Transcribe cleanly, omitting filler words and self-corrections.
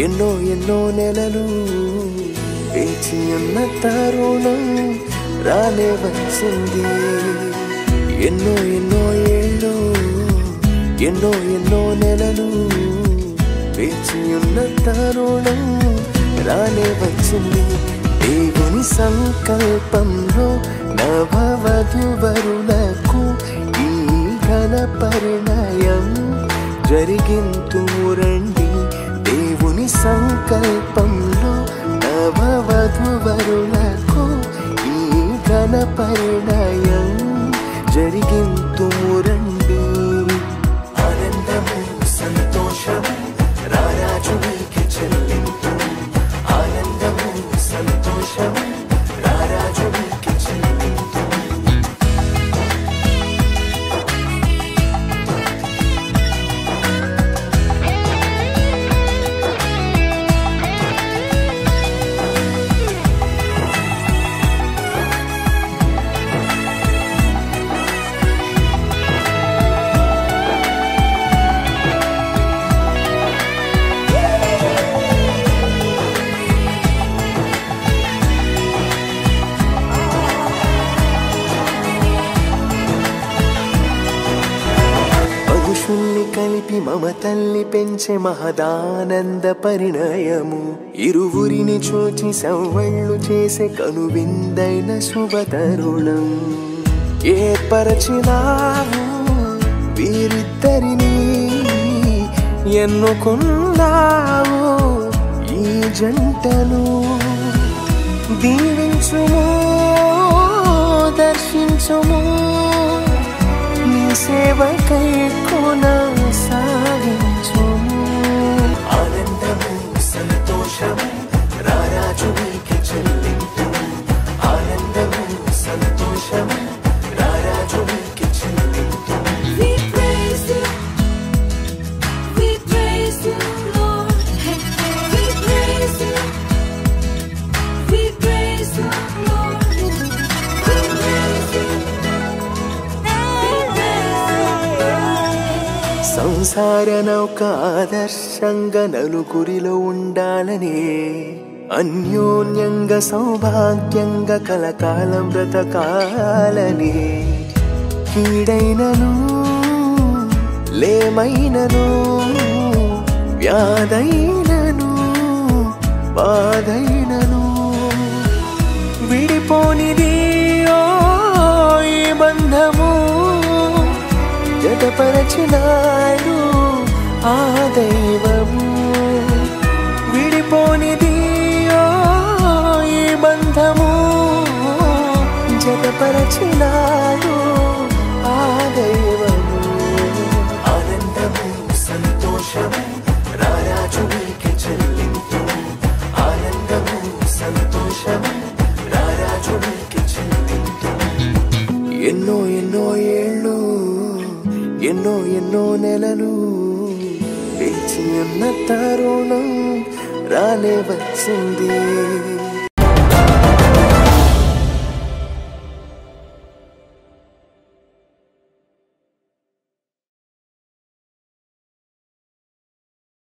ఎన్నో ఎన్నో నెలలు వేచి ఉన్న తరుణం రానే వచ్చింది. ఎన్నో ఎన్నో ఏళ్ళు ఎన్నో ఎన్నో నెలలు వేచి ఉన్న తరుణం రానే వచ్చింది. దేవుని సంకల్పంలో నవవధువరులకు ఈ ఘన పరిణయం జరిగింతురండి. దేవుని సంకల్పంలో నవవధువరులకు ఈ ఘన పరిణయం జరిగింతురండి. ఆనందము సంతోషము రారాజునికి చెల్లింపు. ఆనందము సంతోషము రారాజునికి చెల్లింపు. పురుషుల్ని కలిపి మమతల్ని పెంచే మహదానంద పరిణయము. ఇరువురిని చూచి సవ్వళ్ళు చేసే కనువిందైన శుభతరుణం. ఏర్పరచినావు వీరిద్దరిని, ఎన్నుకున్నావు ఈ జంటను. దీవించుము దర్శించుము, నీ సేవకై కొనసాగించుము. ఆనందము సంతోషము రారాజునికి చెల్లింపు. ఆనందము సంతోషము రారాజునికి చెల్లింపు. We praise you, we praise you, Lord. We praise you, we praise you, Lord. We praise you. సంసార నౌక ఆదర్శంగా నలుగురిలో ఉండాలని, అన్యోన్యంగా సౌభాగ్యంగా కలకాలం బ్రతకాలని. కీడైనను లేమైనను, వ్యాధైనను బాధైనను, విడిపోనిది ఓ ఈ బంధము. జతపరచినాడు ఆ దైవము. విడిపోనిది ఓ ఈ బంధము. జతపరచినాడు ఆ దైవము. ఆనందము సంతోషము రారాజునికి చెల్లింపు. ఆనందము సంతోషము రారాజునికి చెల్లింపు. ఎన్నో ఎన్నో ఏళ్ళు ఎన్నో ఎన్నో నెలలు వేచి ఉన్న తరుణం రానే వచ్చింది.